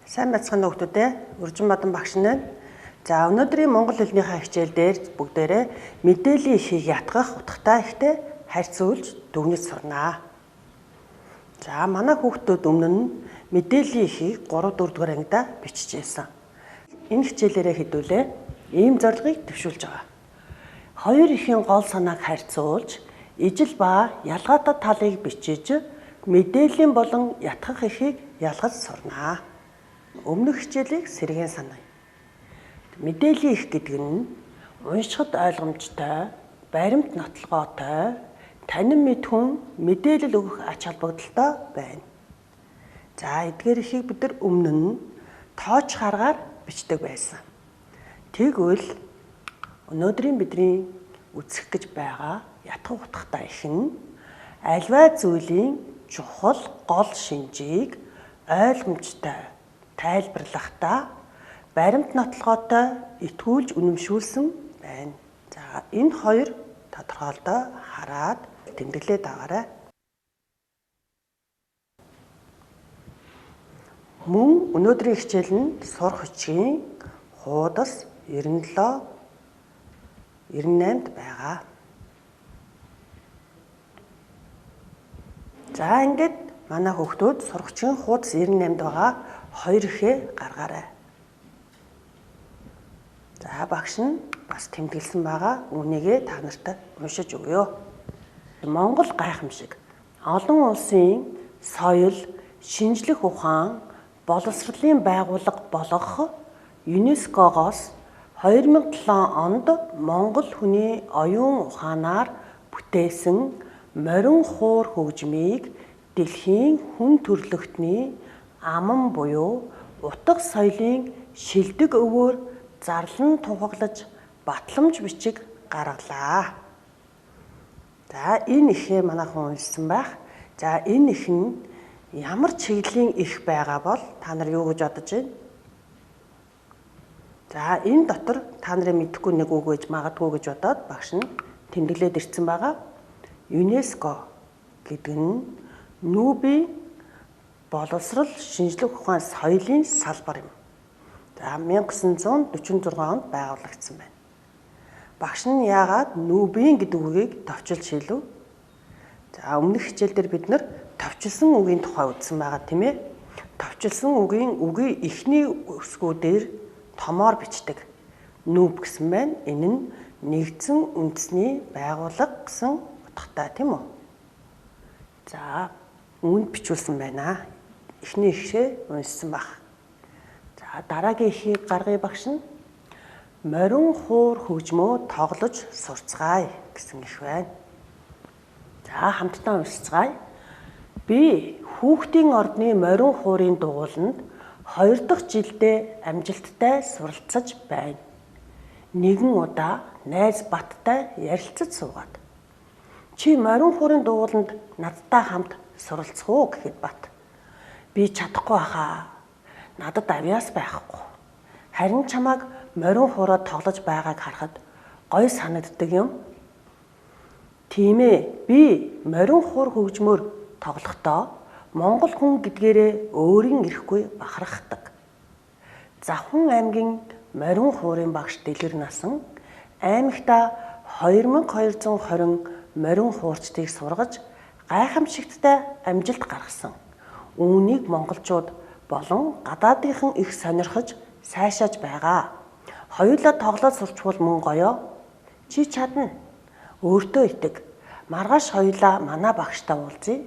Сайн бацхан хүүхдүүдээ Үржин Бадан багш нь. За өнөөдрийн монгол хэлнийхээ хичээл дээр бүгдээрээ мэдээллийн ихийг ятгах утгатай ихтэй харьцуулж дүгнэж сурнаа. За манай хүүхдүүд өмнө нь мэдээллийн ихийг 3-4 дугаар ангидаа биччихсэн. Энэ хичээлээрээ хэдүүлээ ийм зорилгыг төвшүүлж байгаа. Хоёр ихийн гол санааг харьцуулж, ижил ба ялгаатай талыг бичиж, мэдээллийн болон ятгах ихийг ялгаж сурнаа. Өмнөх хичээлийг сэргээн саная. Мэдээллийн их гэдэг нь уншихад ойлгомжтой, баримт нотолгоотой, танин мэд хүн мэдээлэл өгөх ач холбогдолтой байна. За эдгээр ихийг бид нар өмнө нь тооч харгаар бичдэг байсан. Тэгвэл өнөөдрийн бидний үзэх гэж байгаа ятгах утгатай их нь альва зүйлийн чухал гол шинжийг ойлгомжтой тайлбарлахдаа баримт нотолгоотой итгүүлж үнэмшүүлсэн байна. За энэ хоёр тодорхойлолтоо хараад тэмдэглээд аваарай. Мөн өнөөдрийн хичээл нь сурах хүчийн хуудас 97 98-д байгаа. За ингээд манай хүүхдүүд сурах хүчийн хуудас 98-д байгаа хоёр ихээ гаргаарай. За багш нь бас тэмдэглэсэн байгаа үүнийгээ та нарт уншиж өгье. Монгол гайхамшиг олон улсын соёл, шинжлэх ухаан, боловсролын байгууллага болох ЮНЕСКО-гоос 2007 онд Монгол хүний оюун ухаанаар бүтээсэн морин хуур хөгжмийг дэлхийн хүн төрөлхтний аман буюу утга соёлын шилдэг өвөөр зарлан тунхаглаж батламж бичиг гаргалаа. За энэ ихээ манайхан уншсан байх. За энэ их нь ямар чиглэлийн их байгаа бол та нар юу гэж бодож байна? За энэ дотор та нарын мэдэхгүй нэг үг гэж магадгүй гэж бодоод багш нь тэмдэглээд ирсэн байгаа. ЮНЕСКО гэдэг нь нүүбийн боловсрол, шинжлэх ухаан, соёлын салбар юм. За 1946 онд байгуулагдсан байна. Багш нь яагаад нүүбийн гэдэг үгийг товчилж хэлв? За өмнөх хичээл дээр бид нар товчилсан үгийн тухай үзсэн байгаа тийм ээ. Товчилсан үгийн эхний үсгүүдээр томоор бичдэг. Нүүб гэсэн байна. Энэ нь нэгдсэн үндэсний байгууллага гэсэн утгатай тийм үү? За үүнд бичүүлсэн байна. Эхний ихшээ уншсан баг. За дараагийн ихийг гаргая багш нь морин хуур хөгжмөө тоглож сурцгаая гэсэн их байна. За хамтдаа уншицгаая. Би хүүхдийн ордны морин хуурын дугууланд 2 дахь жилдээ амжилттай суралцаж байна. Нэгэн удаа найз Баттай ярилцаж суугаад чи морин хуурын дугууланд надтай хамт суралцах уу гэхэд Бат би чадахгүй хаа. Надад авьяас байхгүй. Харин чамайг морин хуураар тоглож байгааг харахад гоё санагддаг юм. Тийм ээ, би морин хуур хөгжмөөр тоглохдоо монгол хүн гэдгээрээ өөрийн ирэхгүй бахархдаг. Завхан аймгийн морин хуурын багш Дэлгэр насан аймагта 2220 морин хуурчдыг сургаж гайхамшигттай амжилт гаргасан. Үүнийг монголчууд болон гадаадынхан их сонирхож сайшааж байгаа. Хоёулаа тоглоод сурчвал мөн гоё. Чи чадна. Өөртөө итэг. Маргааш хоёулаа манай багштай уулзъя.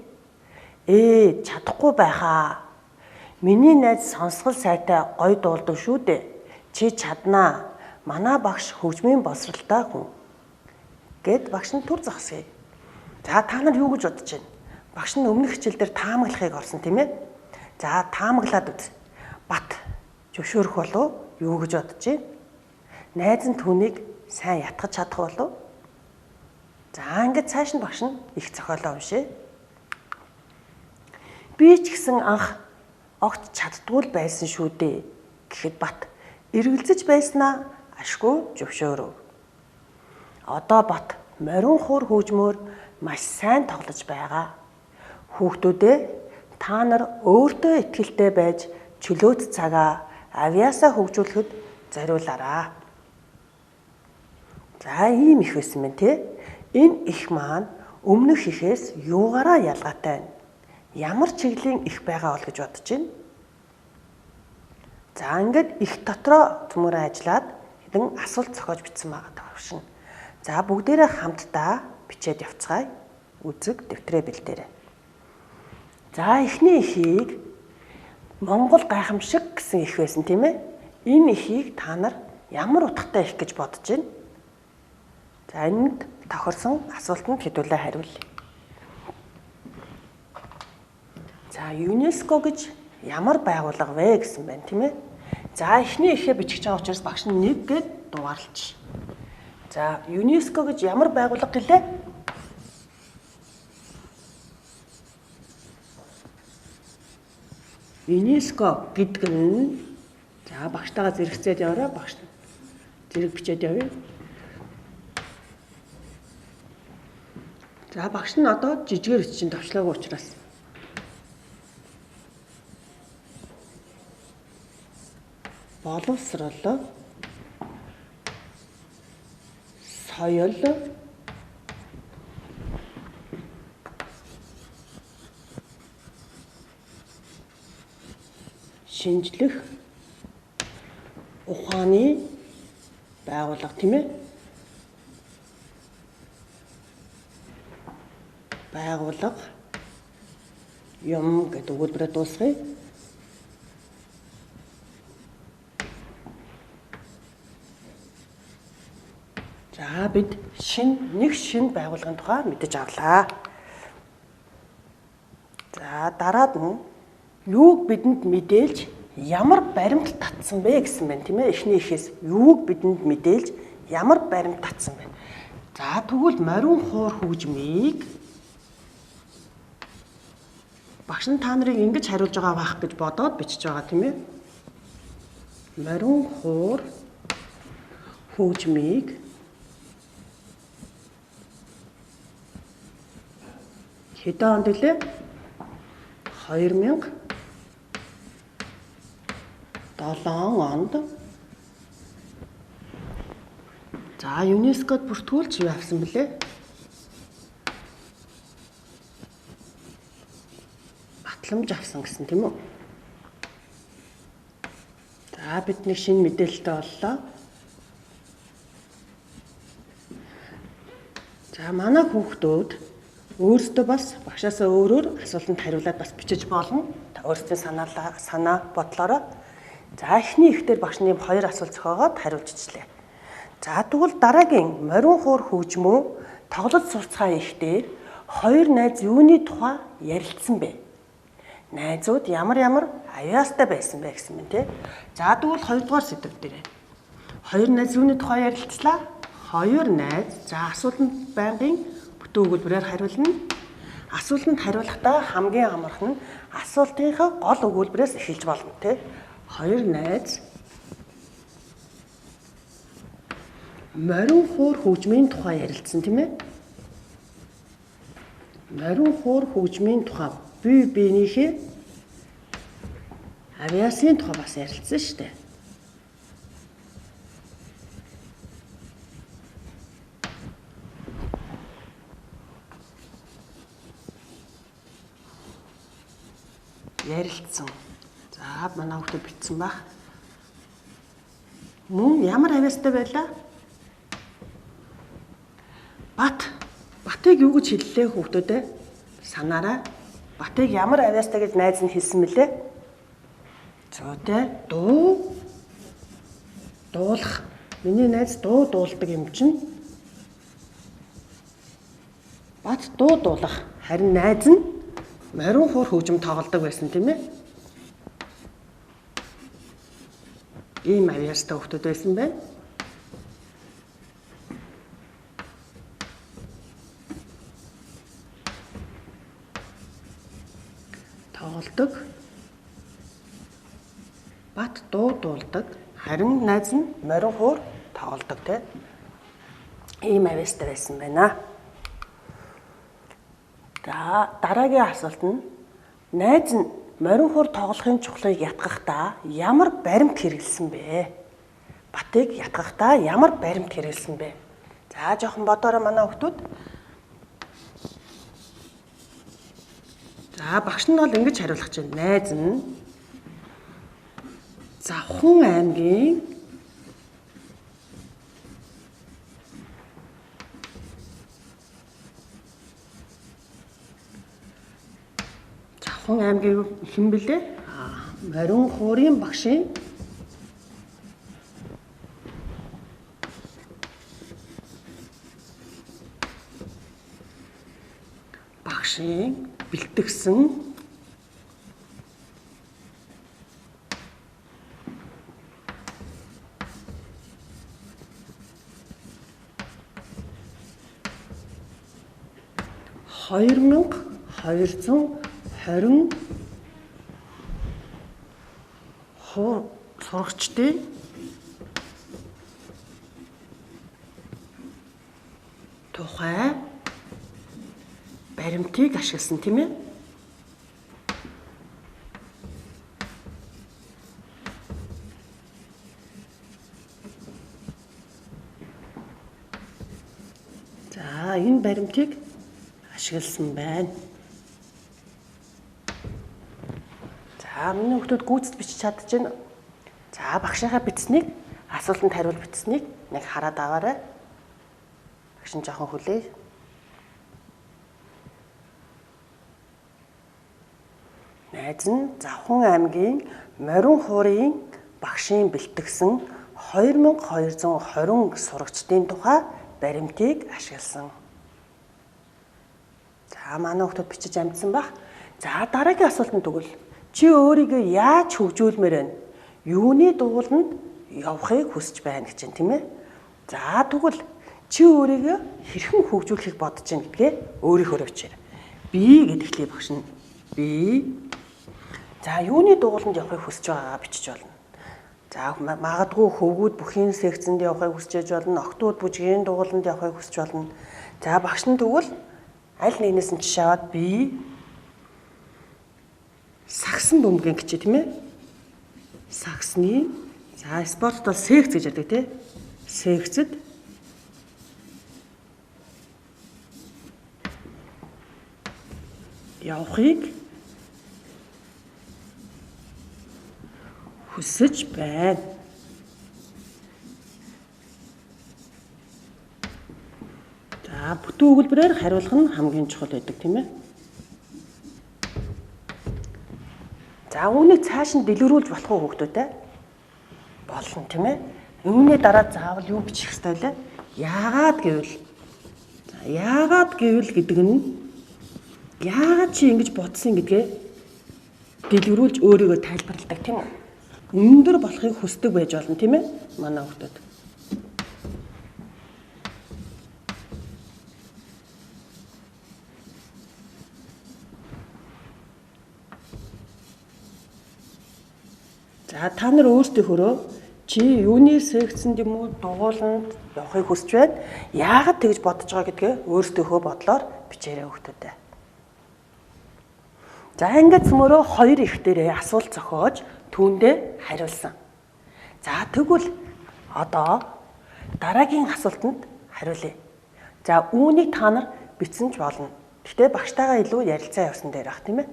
Чадахгүй байхаа. Миний найз сонсгол сайтай гоё дуулдаг шүү дээ. Чи чаднаа. Манай багш хөгжмийн боловсралтай хүн. Гэд багш нь түр зогсъё. За та нар юу гэж бодож байна? Багш нь өмнөх хичээл дээр таамаглахыг орсон тийм ээ. За таамаглаад үз. Бат зөвшөөрөх болов юу гэж бодож байна? Найз нь түүнийг сайн ятгах чадах болов? За ингээд цааш нь багш нь их зохиолоо уншъя. Би ч гэсэн анх огт чаддгүй байсан шүү дээ гэхэд Бат эргэлзэж байснаа ашгүй зөвшөөрөв. Одоо Бат морин хуур хөгжмөөр маш сайн тоглож байгаа. Хүүхдүүдээ та нар өөртөө итгэлтэй байж чөлөөт цагаа авьяасаа хөгжүүлэхэд зориулаарай. За ийм их байсан мэн те. Энэ их маань өмнөх ихээс юугаараа ялгаатай вэ? Ямар чиглийн их байгаа бол гэж бодож байна. За ингээд их дотроо төмөр ажиллаад хэдэн асуулт зохиож бичсэн байгаа тавшин. За бүгдээрээ хамтдаа бичээд явцгаая. Үзэг дэвтрээ бэлдээрэй. За эхний ихийг Монгол гайхамшиг гэсэн их байсан тийм ээ. Энэ ихийг та нар ямар утгатай их гэж бодож байна? За энд тохирсон асуултанд хэдүүлээ хариулъя. За ЮНЕСКО гэж ямар байгууллага вэ гэсэн байна тийм ээ. За эхний ихээ бичих байгаа учраас багш нь 1 гээд дугаарлаж. За ЮНЕСКО гэж ямар байгууллага гэлээ? ЮНЕСКО гэдэг нь за багштайгаа зэрэгцээд яваарай. Багш зэрэг бичээд явъя. За багш нь одоо жижигээр бичиж товчлоогүй учраас боловсрол, соёл, шинжлэх ухааны байгууллага тийм ээ. Байгууллага юм гэдэг өгүүлбэрээр дуусгая. За бид нэг шинэ байгууллагын тухай мэдэж авлаа. За дараад нь юуг бидэнд мэдээлж ямар баримт татсан бэ гэсэн байна тийм ээ. Эхний ихээс юуг бидэнд мэдээлж ямар баримт татсан бэ? За тэгвэл морин хуур хөгжмийг багш нь та нарыг ингэж хариулж байгаа байх гэж бодоод бичиж байгаа тийм ээ. Морин хуур хөгжмийг хэдэн онд илээ? 2007 онд. За ЮНЕСКОд бүртгүүлж юу авсан бэлээ? Батламж авсан гэсэн тийм үү? За бид нэг шинэ мэдээлэлтэй боллоо. За манай хүүхдүүд өөрсдөө бас багшаасаа өөрөөр асуултанд хариулаад бас бичиж болно. Та өөрсдийн санаа бодлороо. За эхний ихтер багш нь 2 асуулт зохиогоод хариулж ичлээ. За тэгвэл дараагийн морин хуур хөгжмөө тоглож сурцгаа ихтер 2 найз юуны тухай ярилцсан бэ? Найзууд ямар авьяастай байсан бэ гэсэн мэт те. За тэгвэл 2 дугаар сэдв дээрээ. 2 найз юуны тухай ярилцлаа? 2 найз. За асуултанд байнгын бүтэн өгүүлбэрээр хариулна. Асуултанд хариулахдаа хамгийн амархан нь асуултынхаа гол өгүүлбэрээс эхэлж болно те. 2 найз морин хуур хөгжмийн тухай ярилцсан тийм ээ. Морин хуур хөгжмийн тухай бие биенийхээ авиасын тухай бас ярилцсан шүү дээ. Ярилцсан. За манай хүүхдээ бичсэн баг. Мөн ямар авьяастай байлаа? Батыг юу гэж хэллээ хүүхдүүдээ? Санаарай. Батыг ямар авьяастай гэж найз нь хэлсэн мөлий? Зүйтэй дуулах. Миний найз дуулдаг юм чинь. Бат дуулах. Харин найз нь морин хуур хөгжим тоглодог байсан тийм ээ. Ийм авьяастай хүүхдүүд байсан байна. Тоглодог. Бат дуулдаг. Харин найз нь морин хуур тоглодог тийм. Ийм авьяастай байсан байна. За дараагийн асуулт нь найз нь морин хур тоглохын чухлыг ятгахдаа ямар баримт хэрэгэлсэн бэ? Батыг ятгахдаа ямар баримт хэрэгэлсэн бэ? За жоохон бодоорой манай хүүхдүүд. За багш нь бол ингэж хариулах чинь найз нь Завхан аймгийн хэн блэ? Морин хуурын багшийн бэлтгэсэн (2220) сурагчдын тухай баримтыг ашигласан тийм ээ. За энэ баримтыг ашигласан байна. За миний хүүхдүүд гүйцэд бичиж чадчихна. За багшийнхаа бичсэнийг асуултанд хариул бичсэнийг нэг хараад аваарай. Багш нь жоохон хүлээе. Найз нь Завхан аймгийн морин хуурын багшийн бэлтгэсэн 2220 сурагчдын тухай баримтыг ашигласан. За манай хүүхдүүд бичиж амжсан баг. За дараагийн асуултанд тэгвэл чи өөрийгөө яаж хөгжүүлмээр байна? Юуны дугууланд явахыг хүсэж байна гэж байна тийм ээ. За тэгвэл чи өөрийгөө хэрхэн хөгжүүлэхийг бодож байна гэдгээ өөрийнхөө бичээр. Би гэдэгтлээ багш нь. Би. За юуны дугууланд явахыг хүсэж байгаагаа бичиж болно. За магадгүй хөвгүүд бүхий секцэнд явахыг хүсэж болно. Охтууд бүжгийн дугууланд явахыг хүсэж болно. За багш нь тэгвэл аль нэгнээс нь жишээ аваад би сагсан бөмбөгийн гэж тийм ээ. Сагсны за спортод бол секц гэж яддаг тийм. Секцэд явахыг хүсэж байна. За бүтэн өгүүлбэрээр хариулах нь хамгийн чухал байдаг тийм ээ. За үүнийг цааш нь дэлгэрүүлж болох уу хүүхдүүдээ? Болно тийм ээ. Үүний дараа заавал юу бичих ёстой вэ? Яагаад гэвэл гэдэг нь яагаад чи ингэж бодсон гэдгээ дэлгэрүүлж өөрийгөө тайлбарладаг тийм үү? Өндөр болохыг хүсдэг байж болно тийм ээ манай хүүхдүүд. За та нар өөрсдийнхөө чи юуны секцэнд юм уу дугууланд явахыг хүсэж байна? Яагаад тэгж бодож байгаа гэдгээ өөрсдийнхөө бодлоор бичээрэй хүүхдүүдээ. За ингээд цөмөрөө хоёр ихтэрээ асуулт зохиож түүндээ хариулсан. За тэгвэл одоо дараагийн асуултанд хариулъя. За үүнийг та нар бичсэн ч болно. Гэхдээ багштайгаа илүү ярилцаа явсан дээр ах тийм ээ.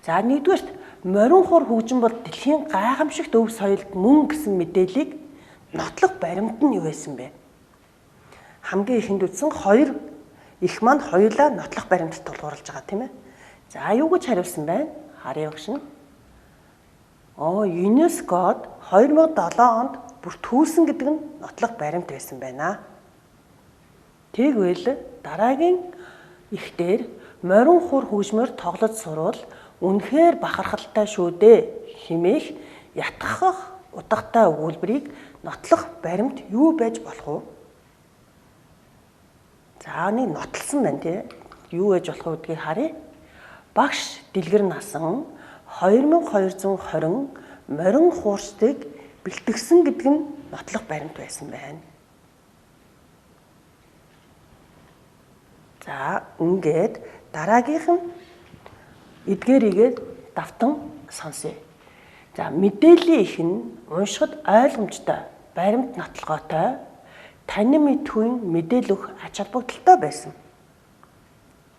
За нэгдүгээрт морин хур хөгжин бол дэлхийн гайхамшигт өв соёлд мөн гэсэн мэдээллийг нотлох баримт нь юу байсан бэ? Хамгийн ихэнд үтсэн хоёр их маань хоёулаа нотлох баримтд тулгуурлаж байгаа тийм ээ. За юу гэж хариулсан байна? Харъя багш нь. ЮНЕСКОд 2007 онд бүртгүүлсэн гэдэг нь нотлох баримт байсан байна. Тэгвэл дараагийн ихтэр морин хур хөгжмөр тоглож сурвал үнэхээр бахархалтай шүү дээ хэмээх ятгах утгатай өгүүлбэрийг нотлох баримт юу байж болох вэ? За нэг нотлсон байна тий. Юу байж болох вэ гэдгийг харъя. Багш дэлгэр насан 2220 морин хуурчдыг бэлтгэсэн гэдэг нь нотлох баримт байсан байна. За ингээд дараагийнх нь эдгээрийгээ давтан сонсъё. За мэдээллийн их нь уншихад ойлгомжтой, баримт нотолгоотой, танин мэдхүйн мэдээлэл өгөх ач холбогдолтой байсан.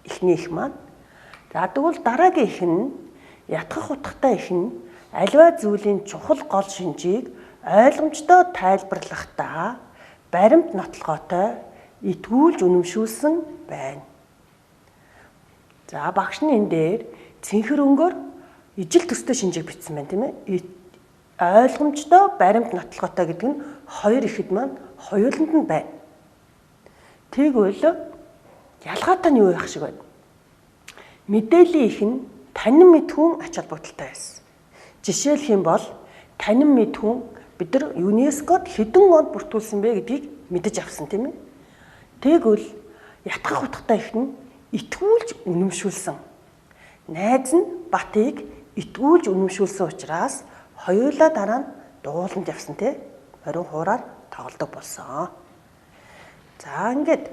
Эхний их маань. За тэгвэл дараагийн их нь ятгах утгатай их нь аливаа зүйлийн чухал гол шинжийг ойлгомжтой тайлбарлахдаа баримт нотолгоотой итгүүлж үнэмшүүлсэн байна. За багш нь энэ дээр цэнхэр өнгөөр ижил төстэй шинжийг бичсэн байна тийм ээ. Ойлгомжтой баримт нотолгоотой гэдэг нь хоёр ихэд маань хоёуланд нь байна. Тэгвэл ялгаатай нь юу байх шиг байна? Мэдээллийн их нь танин мэдхүүн ач холбогдолтой байсан. Жишээлх юм бол танин мэдхүүн бид нар ЮНЕСКОд хэдэн онд бүртгүүлсэн бэ гэдгийг мэдэж авсан тийм ээ. Тэгвэл ятгах утгатай их нь итгүүлж үнэмшүүлсэн. Найз нь Батыг итгүүлж үнэмшүүлсэн учраас хоёулаа дараа нь дугууланд явсан тий. Морин хуураар тоглодог болсон. За ингээд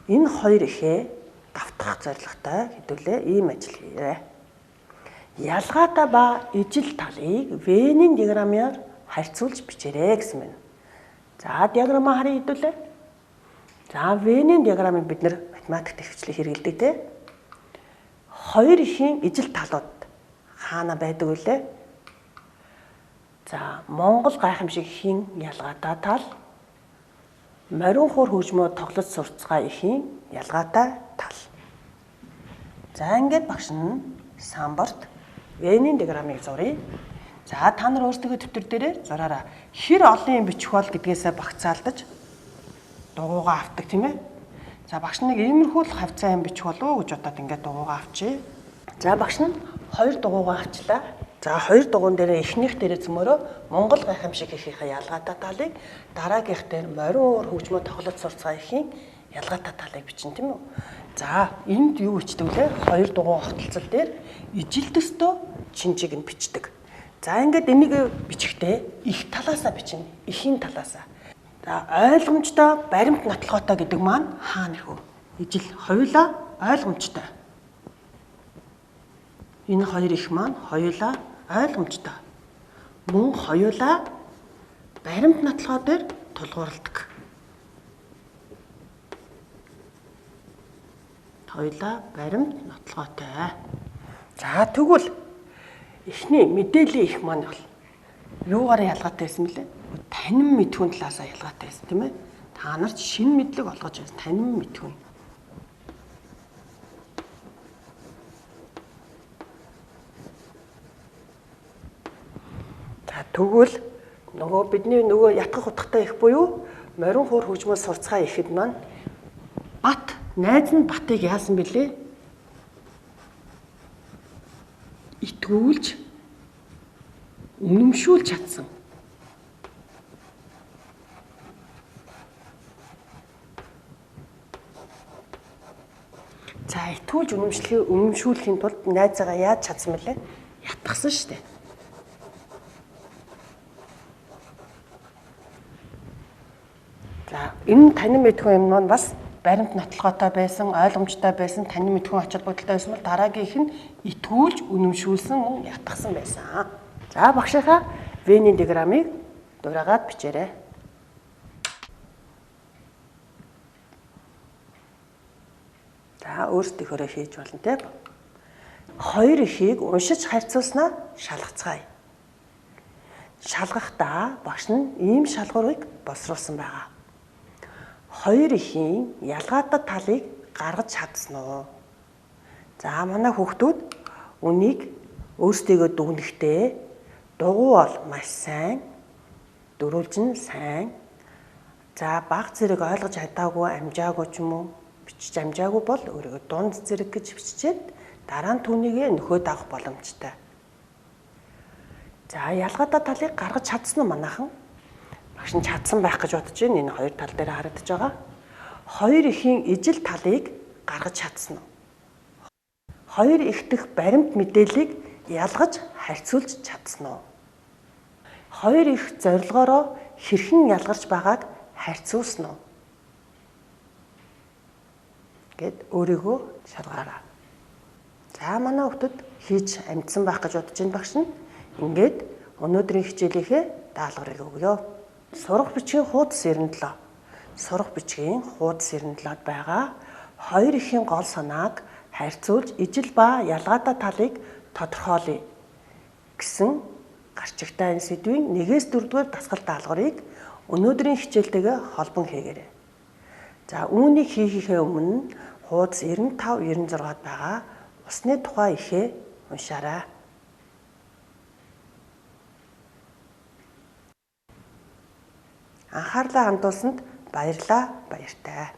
энэ хоёр ихээ давтгах зорилготой хэдүүлээ ийм ажил хийрээ. Ялгаатай ба ижил талыг Венийн диаграмаар харьцуулж бичээрэй гэсэн байна. За диаграмаа харъя хэдүүлээ. За Венийн диаграмыг бид нэр математикт хөвчлээ хэрэгэлдэг тий. Хоёр ихийн ижил талууд хаана байдаг вүлээ? За Монгол гайхамшиг ихийн ялгаатай тал, морин хуур хөгжмөө тоглож сурцгаа ихийн ялгаатай тал. За ингээд багш нь самбарт Венийн диаграмыг зуръя. За та нар өөрсдөө дэвтэр дээрээ зураараа. Хэр олон юм бичих бол гэдгээсээ багцаалдаж дугуугаа авдаг тийм ээ. За багш нэг иймэрхүү л хавцаа юм бичих болов уу гэж бодоод ингээд дугуугаа авчи. За багш нь хоёр дугуугаа авчлаа. За хоёр дугуун дээр эхнийх дээр зөмөрөө Монгол гайхамшиг ихийнхээ ялгаатай талыг, дараагийнх дээр морин уур хөгжмөө тоглож сурцгаа ихийн ялгаатай талыг бичнэ тийм үү. За энд юу бичдэг вэ? Хоёр дугуун хотолцол дээр ижил төстөө шинжийг нь бичдэг. За ингээд энийг бичихдээ их талаасаа бичнэ. Ихийн талаасаа. За ойлгомжтой баримт нотлогоотой гэдэг маань хаана ирэх вэ? Ижил хоёулаа ойлгомжтой. Энэ хоёр их маань хоёулаа ойлгомжтой. Мөн хоёулаа баримт нотлогоо дээр тулгуурладаг. Хоёулаа баримт нотлогоотой. За тэгвэл эхний мэдээллийн их маань бол юугаар ялгаатай байсан бэлээ? Танин мэдхүүн талаасаа ялгаатай байсан тийм ээ. Та нарт шинэ мэдлэг олгож байсан танин мэдхүүн. За тэгвэл бидний ятгах утгатай их буюу морин хуур хөгжмөө сурцгаа ихэд маань Бат найз нь Батыг яасан бэлээ? Итгүүлж үнэмшүүлж чадсан. За итгүүлж үнэмшүүлэхийн тулд найзаагаа яаж чадсан бэлээ? Ятгсан шүү дээ. За энэ танин мэдхүүн юм маань бас баримт нотлогоотой байсан, ойлгомжтой байсан, танин мэдхүүн ач холбогдолтой байсан бол дараагийнх нь итгүүлж үнэмшүүлсэн мөн ятгсан байсан. За багшийнхаа Венийн диаграмыг дураагаад бичээрэй. За өөрсдийнхөө хийж болно те. Хоёр ихийг уншиж харьцуулснаа шалгацгаая. Шалгахдаа багш нь ийм шалгуурыг боловсруулсан байгаа. Хоёр ихийн ялгаатай талыг гаргаж чадсан уу? За манай хүүхдүүд үнийг өөрсдийгөө дүгнэхдээ дугуй бол маш сайн, дөрвөлж нь сайн. За бага зэрэг ойлгож чадаагүй, амжаагүй ч юм уу, бичиж амжаагүй бол өөрийгөө дунд зэрэг гэж биччихэд дараа нь түүнийг нөхөд авах боломжтой. За ялгаатай талыг гаргаж чадсан уу манайхан? Багш нь чадсан байх гэж бодож байна. Энэ хоёр тал дээр харагдаж байгаа. Хоёр ихийн ижил талыг гаргаж чадсан уу? Хоёр их дэх баримт мэдээллийг ялгаж харьцуулж чадсан уу? Хоёр их зорилгоороо хэрхэн ялгарч байгааг харьцуулсан уу? Гэт өөрийгөө шалгаарай. За манай хүүхдүүд хийж амжсан байх гэж бодож байна багш нь. Ингээд өнөөдрийн хичээлийнхээ даалгаврыг өгье. Сурах бичгийн хуудас 97. Сурах бичгийн хуудас 97-д байгаа хоёр ихийн гол санааг харьцуулж ижил ба ялгаатай талыг тодорхойлъё гэсэн гарч игтай энэ сэдвийн 1-4 дугаар дасгал даалгаврыг өнөөдрийн хичээлтэйгээ холбон хийгээрэй. За үүнийг хийхээ өмнө хуудас 95, 96-д байгаа усны тухай ихээ уншаарай. Анхаарлаа хандуулсанд баярлалаа, баяртай.